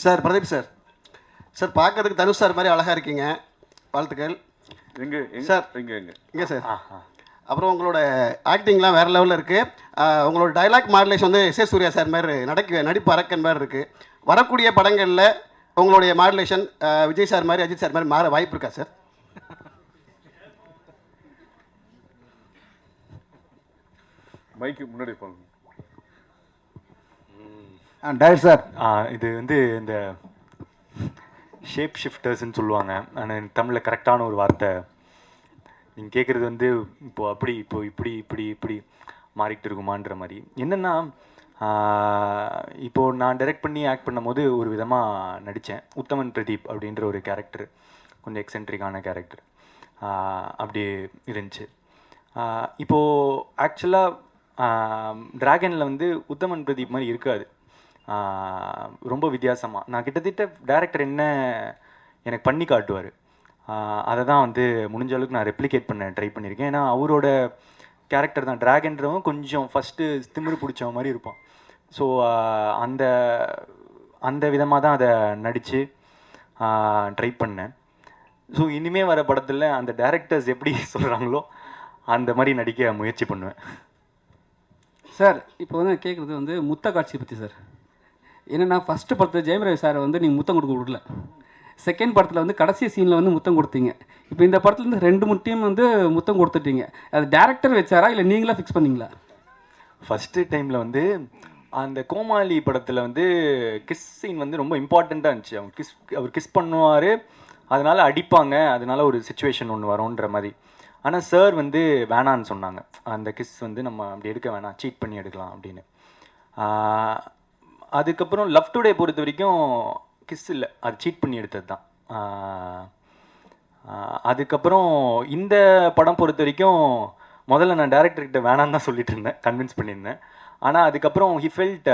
Sir Pradeep sir, sir பார்க்கறதுக்கு Dhanush sir மாதிரி அழகாக இருக்கீங்க, வாழ்த்துக்கள். சார் இங்கே சார். அப்புறம் உங்களோட ஆக்டிங்லாம் வேறு லெவலில் இருக்குது. உங்களோட டைலாக் மாடுலேஷன் வந்து எஸ் சூர்யா சார் மாதிரி நடிப்பு அரக்கன் மாதிரி இருக்குது. வரக்கூடிய படங்களில் உங்களுடைய மாடுலேஷன் விஜய் சார் மாதிரி அஜித் சார் மாதிரி மாற வாய்ப்பு இருக்கா சார்? மைக்கு முன்னாடி போங்க. டயர் சார், இது வந்து இந்த ஷேப் ஷிஃப்டர்ஸ்ன்னு சொல்லுவாங்க. ஆனால் தமிழில் கரெக்டான ஒரு வார்த்தை நீங்கள் கேட்குறது வந்து இப்படி மாறிக்கிட்டு இருக்குமான்ற மாதிரி. என்னென்னா இப்போது நான் டைரக்ட் பண்ணி ஆக்ட் பண்ணும்போது ஒரு விதமாக நடித்தேன். உத்தமன் பிரதீப் அப்படின்ற ஒரு கேரக்டர், கொஞ்சம் எக்ஸென்ட்ரிக்கான கேரக்டர் அப்படி இருந்துச்சு. இப்போது ஆக்சுவலாக டிராகனில் வந்து உத்தமன் பிரதீப் மாதிரி இருக்காது, ரொம்ப வித்தியாசமாக. நான் கிட்டத்தட்ட டேரக்டர் என்ன எனக்கு பண்ணி காட்டுவார், அதை தான் வந்து முடிஞ்ச அளவுக்கு நான் ரெப்ளிகேட் பண்ண ட்ரை பண்ணியிருக்கேன். ஏன்னா அவரோட கேரக்டர் தான் டிராகன்றவன் கொஞ்சம் ஃபஸ்ட்டு திமிரு பிடிச்ச மாதிரி இருப்பான். ஸோ அந்த அந்த விதமாக தான் அதை நடித்து ட்ரை பண்ணேன். ஸோ இனிமேல் வர படத்தில் அந்த டேரக்டர்ஸ் எப்படி சொல்கிறாங்களோ அந்த மாதிரி நடிக்க முயற்சி பண்ணுவேன். சார் இப்போ வந்து கேட்குறது வந்து முத்த காட்சி பற்றி சார். என்னென்னா ஃபஸ்ட்டு படத்தில் ஜெயம் ரவி சாரை வந்து நீங்கள் முத்தம் கொடுக்க விடல, செகண்ட் படத்தில் வந்து கடைசி சீனில் வந்து முத்தம் கொடுத்தீங்க. இப்போ இந்த படத்துலேருந்து 2 டீம் வந்து முத்தம் கொடுத்துட்டீங்க. அது டேரக்டர் வச்சாரா இல்லை நீங்களா ஃபிக்ஸ் பண்ணீங்களா? ஃபஸ்ட்டு டைமில் வந்து அந்த கோமாளி படத்தில் வந்து கிஸ் சீன் வந்து ரொம்ப இம்பார்ட்டண்ட்டாக இருந்துச்சு. அவர் கிஸ் பண்ணுவார், அதனால் அடிப்பாங்க, அதனால ஒரு சுச்சுவேஷன் ஒன்று வரும்ன்ற மாதிரி. ஆனால் சார் வந்து வேணான்னு சொன்னாங்க, அந்த கிஸ் வந்து நம்ம அப்படி எடுக்க வேணாம், சீட் பண்ணி எடுக்கலாம் அப்படின்னு. அதுக்கப்புறம் லவ் டுடே பொறுத்த வரைக்கும் கிஸ் இல்லை, அது சீட் பண்ணி எடுத்தது தான். அதுக்கப்புறம் இந்த படம் பொறுத்த வரைக்கும் முதல்ல நான் டேரக்டர்கிட்ட வேணான்னு தான் சொல்லிட்டு இருந்தேன், கன்வின்ஸ் பண்ணியிருந்தேன். ஆனால் அதுக்கப்புறம் ஹி ஃபெல்ட்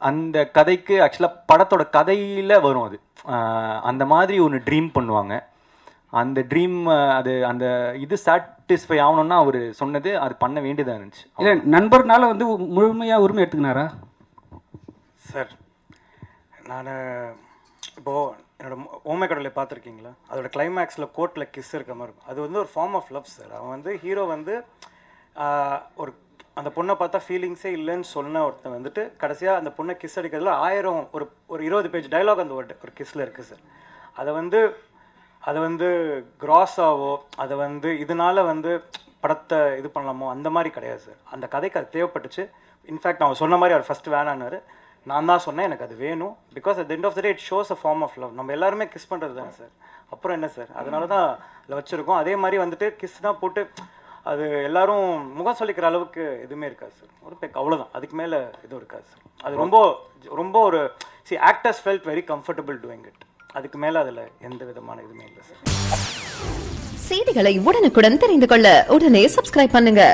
அந்த கதைக்கு ஆக்சுவலாக படத்தோட கதையில் வரும் அது, அந்த மாதிரி ஒன்று ட்ரீம் பண்ணுவாங்க. அந்த ட்ரீம் அது அந்த இது சாட்டிஸ்ஃபை ஆகணும்னா அவர் சொன்னது அது பண்ண வேண்டியதாக இருந்துச்சு. இல்லை நண்பர்னால வந்து முழுமையாக உரிமை எடுத்துக்கினாரா சார்? நான் இப்போது என்னோடய ஓமை கடலை பார்த்துருக்கீங்களா? அதோட கிளைமேக்ஸில் கோர்ட்டில் கிஸ் இருக்க மாதிரி இருக்கும். அது வந்து ஒரு ஃபார்ம் ஆஃப் லவ் சார். அவன் வந்து ஹீரோ வந்து ஒரு அந்த பொண்ணை பார்த்தா ஃபீலிங்ஸே இல்லைன்னு சொன்ன ஒருத்தன் வந்துட்டு கடைசியாக அந்த பொண்ணை கிஸ் அடிக்கிறதுல 1000 ஒரு 20 பேஜ் டைலாக் அந்த ஒரு கிஸ்ஸில் இருக்குது சார். அதை வந்து கிராஸாவோ அதை வந்து இதனால் வந்து படத்தை இது பண்ணலாமோ அந்த மாதிரி கிடையாது சார். அந்த கதைக்கு அது தேவைப்பட்டுச்சு. இன்ஃபேக்ட் நான் சொன்ன மாதிரி அவர் ஃபஸ்ட்டு வேணான்னாரு, நான் தான் சொன்னேன் எனக்கு அது வேணும். Because at the end of the day it shows a form of love. நம்ம எல்லாருமே கிஸ் பண்ணுறது தானே சார், அப்புறம் என்ன சார்? அதனால தான் அதில் வச்சுருக்கோம். அதே மாதிரி வந்துட்டு கிஸ் தான் போட்டு அது எல்லாரும் முகம் சொல்லிக்கிற அளவுக்கு எதுவுமே இருக்காது சார். ஒரு பேக் அவ்வளோதான், அதுக்கு மேலே எதுவும் இருக்காது சார். அது ரொம்ப ரொம்ப ஒரு actors felt very comfortable doing it. அதுக்கு மேலே அதில் எந்த விதமான இதுவுமே இல்லை சார். செய்திகளை உடனுக்குடன் தெரிந்து கொள்ள உடனே சப்ஸ்கிரைப் பண்ணுங்க.